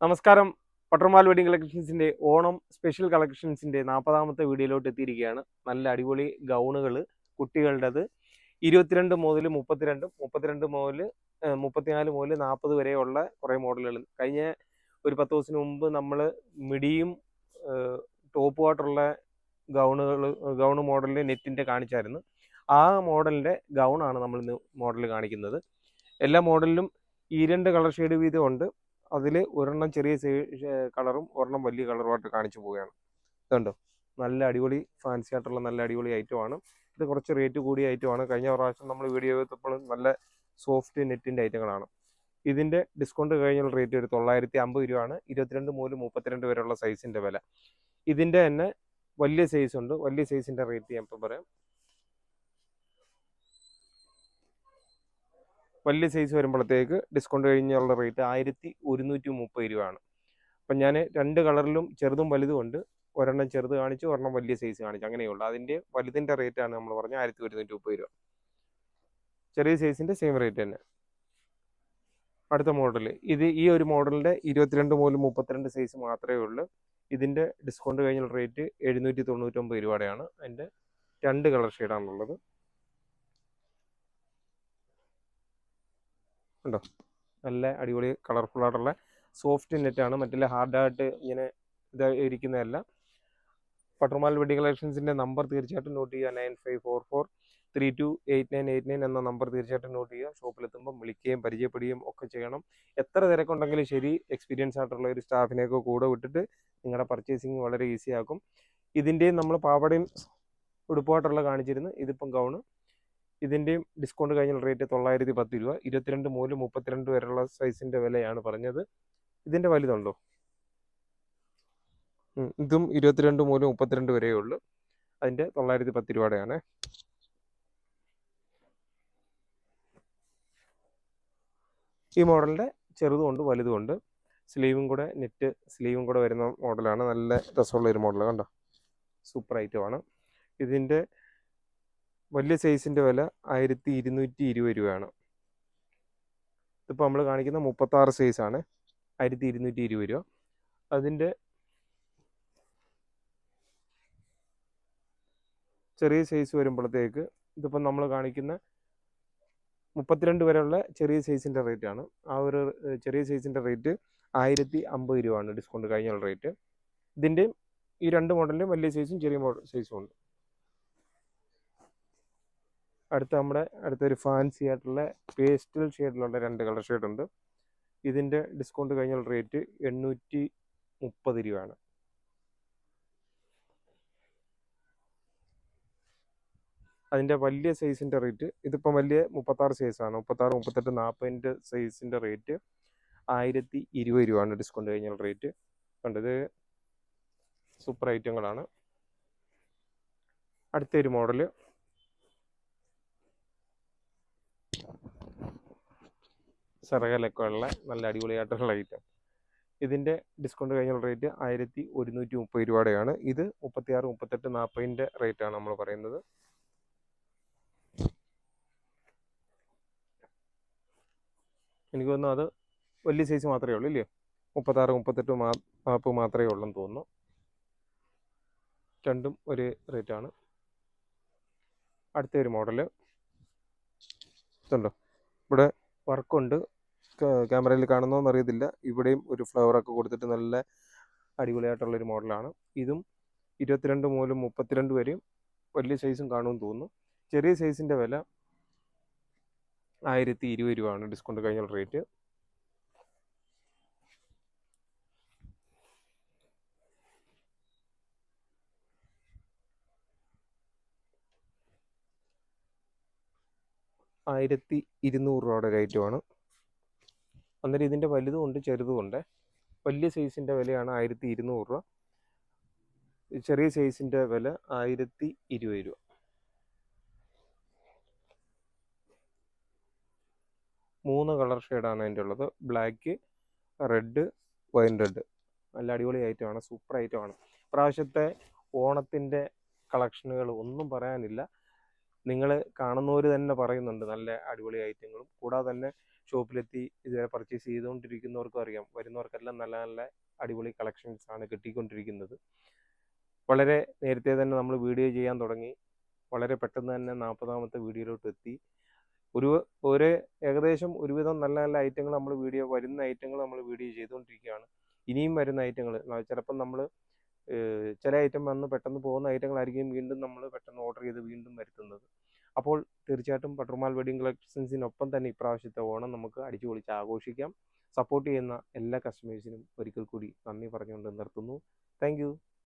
നമസ്കാരം. പട്ടർമാൽ wedding കളക്ഷൻസിൻ്റെ Onam special കളക്ഷൻസിൻ്റെ 40ാമത്തെ വീഡിയോയിലോട്ട് എത്തിയിരിക്കുകയാണ്. നല്ല അടിപൊളി ഗൗണുകൾ കുട്ടികളുടേത് 22 മുതൽ 32, 32 മുതൽ 34 മുതൽ 40 വരെയുള്ള കുറേ മോഡലുകൾ. കഴിഞ്ഞ ഒരു 10 ദിവസത്തിന് മുമ്പ് നമ്മൾ മിഡിയും ടോപ്പ് വാട്ടറുള്ള ഗൗണ് മോഡലിൻ്റെ നെറ്റിൻ്റെ കാണിച്ചായിരുന്നു. ആ മോഡലിൻ്റെ ഗൗണാണ് നമ്മളിന്ന് മോഡൽ കാണിക്കുന്നത്. എല്ലാ മോഡലിലും 2 കളർ ഷെയ്ഡ് വീതം ഉണ്ട്. അതിൽ ഒരെണ്ണം ചെറിയ കളറും ഒരെണ്ണം വലിയ കളറുമായിട്ട് കാണിച്ചു പോവുകയാണ്. ഇതുണ്ടോ, നല്ല അടിപൊളി ഫാൻസി ആയിട്ടുള്ള നല്ല അടിപൊളി ഐറ്റമാണ്. ഇത് കുറച്ച് റേറ്റ് കൂടിയ ഐറ്റമാണ്. കഴിഞ്ഞ പ്രാവശ്യം നമ്മൾ വീഡിയോ ചെയ്തപ്പോൾ നല്ല സോഫ്റ്റ് നെറ്റിൻ്റെ ഐറ്റങ്ങളാണ്. ഇതിൻ്റെ ഡിസ്കൗണ്ട് കഴിഞ്ഞുള്ള റേറ്റ് ഒരു 950 രൂപയാണ്. 22 മുതൽ 32 വരെയുള്ള സൈസിൻ്റെ വില. ഇതിൻ്റെ തന്നെ വലിയ സൈസ് ഉണ്ട്. വലിയ സൈസിൻ്റെ റേറ്റ് ഞാൻ ഇപ്പം പറയാം. വലിയ സൈസ് വരുമ്പോഴത്തേക്ക് ഡിസ്കൗണ്ട് കഴിഞ്ഞുള്ള റേറ്റ് 1130 രൂപയാണ്. അപ്പം ഞാൻ 2 കളറിലും ചെറുതും വലുതും ഉണ്ട്. ഒരെണ്ണം ചെറുത് കാണിച്ചു, ഒരെണ്ണം വലിയ സൈസ് കാണിച്ചു, അങ്ങനെയുള്ളൂ. അതിൻ്റെ വലുതിൻ്റെ റേറ്റാണ് നമ്മൾ പറഞ്ഞ 1130 രൂപ. ചെറിയ സൈസിൻ്റെ സെയിം റേറ്റ് തന്നെ. അടുത്ത മോഡൽ ഈ ഒരു മോഡലിൻ്റെ 22 മുതൽ 32 സൈസ് മാത്രമേ ഉള്ളൂ. ഇതിൻ്റെ ഡിസ്കൗണ്ട് കഴിഞ്ഞുള്ള റേറ്റ് 799 രൂപയുടെയാണ്. അതിൻ്റെ 2 കളർ ഷെയ്ഡാണുള്ളത്. ഉണ്ടോ, നല്ല അടിപൊളി കളർഫുൾ ആയിട്ടുള്ള സോഫ്റ്റ് നെറ്റാണ്. മറ്റുള്ള ഹാർഡായിട്ട് ഇങ്ങനെ ഇരിക്കുന്നതല്ല. പട്ടർമാൽ വെഡിങ് കളക്ഷൻസിൻ്റെ നമ്പർ തീർച്ചയായിട്ടും നോട്ട് ചെയ്യുക. 9544328989 എന്ന നമ്പർ തീർച്ചയായിട്ടും നോട്ട് ചെയ്യുക. ഷോപ്പിലെത്തുമ്പോൾ വിളിക്കുകയും പരിചയപ്പെടുകയും ഒക്കെ ചെയ്യണം. എത്ര തിരക്കുണ്ടെങ്കിലും ശരി, എക്സ്പീരിയൻസ് ആയിട്ടുള്ള ഒരു സ്റ്റാഫിനെയൊക്കെ കൂടെ വിട്ടിട്ട് നിങ്ങളുടെ പർച്ചേസിങ് വളരെ ഈസി ആക്കും. ഇതിൻ്റെയും നമ്മൾ പാവടയും ഉടുപ്പായിട്ടുള്ള കാണിച്ചിരുന്നു. ഇതിപ്പം ഗൗണ്. ഇതിൻ്റെയും ഡിസ്കൗണ്ട് കഴിഞ്ഞുള്ള റേറ്റ് 910 രൂപ. 22 മുതൽ 32 വരെയുള്ള സൈസിൻ്റെ വിലയാണ് പറഞ്ഞത്. ഇതിൻ്റെ വലുതുണ്ടോ? ഇതും 22 മുതൽ 32 വരെയേ ഉള്ളൂ. അതിൻ്റെ 910 രൂപയുടെയാണ്. ഈ മോഡലിൻ്റെ ചെറുതുമുണ്ട് വലുതുമുണ്ട്. നെറ്റ് സ്ലീവും കൂടെ വരുന്ന മോഡലാണ്. നല്ല രസമുള്ള ഒരു മോഡൽ. കണ്ടോ, സൂപ്പർ ഐറ്റമാണ്. ഇതിൻ്റെ വലിയ സൈസിൻ്റെ വില 1220 രൂപയാണ്. ഇതിപ്പോൾ നമ്മൾ കാണിക്കുന്ന 36 സൈസാണ്. 1220 രൂപ. അതിൻ്റെ ചെറിയ സൈസ് വരുമ്പോഴത്തേക്ക് ഇതിപ്പം നമ്മൾ കാണിക്കുന്ന 32 വരെയുള്ള ചെറിയ സൈസിൻ്റെ റേറ്റാണ്. ആ ഒരു ചെറിയ സൈസിൻ്റെ റേറ്റ് 1050 രൂപയാണ് ഡിസ്കൗണ്ട് കഴിഞ്ഞുള്ള റേറ്റ്. ഇതിൻ്റെയും ഈ 2 മോഡലിൻ്റെയും വലിയ സൈസും ചെറിയ സൈസും ഉണ്ട്. അടുത്തൊരു ഫാൻസി ആയിട്ടുള്ള പേസ്റ്റൽ ഷെയ്ഡിലുള്ള 2 കളർ ഷെയ്ഡ് ഉണ്ട്. ഇതിൻ്റെ ഡിസ്കൗണ്ട് കഴിഞ്ഞുള്ള റേറ്റ് 830 രൂപയാണ്. അതിൻ്റെ വലിയ സൈസിൻ്റെ റേറ്റ് ഇതിപ്പം വലിയ 36 സൈസാണ്. 36, 38, 40 സൈസിൻ്റെ റേറ്റ് 1020 രൂപയാണ് ഡിസ്കൗണ്ട് കഴിഞ്ഞുള്ള റേറ്റ്. കണ്ടത് സൂപ്പർ ഐറ്റങ്ങളാണ്. അടുത്തൊരു മോഡല് സെറകലൊക്കെ ഉള്ള നല്ല അടിപൊളിയായിട്ടുള്ള ഐറ്റം. ഇതിൻ്റെ ഡിസ്കൗണ്ട് കഴിഞ്ഞുള്ള റേറ്റ് 1130 രൂപയുടെയാണ്. ഇത് 36, 38, 40 റേറ്റാണ് നമ്മൾ പറയുന്നത്. എനിക്ക് തോന്നുന്നു അത് വലിയ സൈസ് മാത്രമേ ഉള്ളൂ, ഇല്ലേ? 36, 38, 40 മാത്രമേ ഉള്ളെന്ന് തോന്നുന്നു. രണ്ടും ഒരു റേറ്റാണ്. അടുത്തൊരു മോഡല് ഇതുണ്ടോ, ഇവിടെ വർക്കുണ്ട്. ക്യാമറയിൽ കാണുന്നോന്ന് അറിയത്തില്ല. ഇവിടെയും ഒരു ഫ്ലവറൊക്കെ കൊടുത്തിട്ട് നല്ല അടിപൊളിയായിട്ടുള്ളൊരു മോഡലാണ്. ഇതും 22 മുതൽ 32 വരെയും വലിയ സൈസും കാണുമെന്ന് തോന്നുന്നു. ചെറിയ സൈസിൻ്റെ വില 1020 രൂപയാണ് ഡിസ്കൗണ്ട് കഴിഞ്ഞുള്ള റേറ്റ്. ₹1200 റേറ്റുമാണ്. അന്നേരം ഇതിൻ്റെ വലുതും ഉണ്ട് ചെറുതും ഉണ്ട്. വലിയ സൈസിൻ്റെ വിലയാണ് 1200 രൂപ. ചെറിയ സൈസിൻ്റെ വില 1020 രൂപ. 3 കളർ ഷെയ്ഡാണ് അതിൻ്റെ ഉള്ളത്. Black, red, wine red. നല്ല അടിപൊളി ഐറ്റമാണ്, സൂപ്പർ ഐറ്റമാണ്. പ്രാവശ്യത്തെ ഓണത്തിൻ്റെ കളക്ഷനുകൾ ഒന്നും പറയാനില്ല. നിങ്ങൾ കാണുന്നവർ തന്നെ പറയുന്നുണ്ട് നല്ല അടിപൊളി ഐറ്റങ്ങളും. കൂടാതെ തന്നെ ഷോപ്പിലെത്തി ഇതുവരെ പർച്ചേസ് ചെയ്തുകൊണ്ടിരിക്കുന്നവർക്കും അറിയാം, വരുന്നവർക്കെല്ലാം നല്ല നല്ല അടിപൊളി കളക്ഷൻസ് ആണ് കിട്ടിക്കൊണ്ടിരിക്കുന്നത്. വളരെ നേരത്തെ തന്നെ നമ്മൾ വീഡിയോ ചെയ്യാൻ തുടങ്ങി, വളരെ പെട്ടെന്ന് തന്നെ 40ാമത്തെ വീഡിയോയിലോട്ട് എത്തി. ഒരു ഏകദേശം ഒരുവിധം നല്ല നല്ല ഐറ്റങ്ങൾ വരുന്ന ഐറ്റങ്ങൾ നമ്മൾ വീഡിയോ ചെയ്തുകൊണ്ടിരിക്കുകയാണ്. ഇനിയും വരുന്ന ഐറ്റങ്ങൾ ചിലപ്പം നമ്മൾ ചില ഐറ്റം വന്ന് പെട്ടെന്ന് പോകുന്ന ഐറ്റങ്ങളായിരിക്കും വീണ്ടും നമ്മൾ പെട്ടെന്ന് ഓർഡർ ചെയ്ത് വീണ്ടും വരുത്തുന്നത്. അപ്പോൾ തീർച്ചയായിട്ടും പട്ടർമാൽ വെഡിങ് കളക്ഷൻസിനൊപ്പം തന്നെ ഇപ്രാവശ്യത്തെ ഓണം നമുക്ക് അടിച്ചു പൊളിച്ച് ആഘോഷിക്കാം. സപ്പോർട്ട് ചെയ്യുന്ന എല്ലാ കസ്റ്റമേഴ്സിനും ഒരിക്കൽ കൂടി നന്ദി പറഞ്ഞുകൊണ്ട് നിർത്തുന്നു. താങ്ക്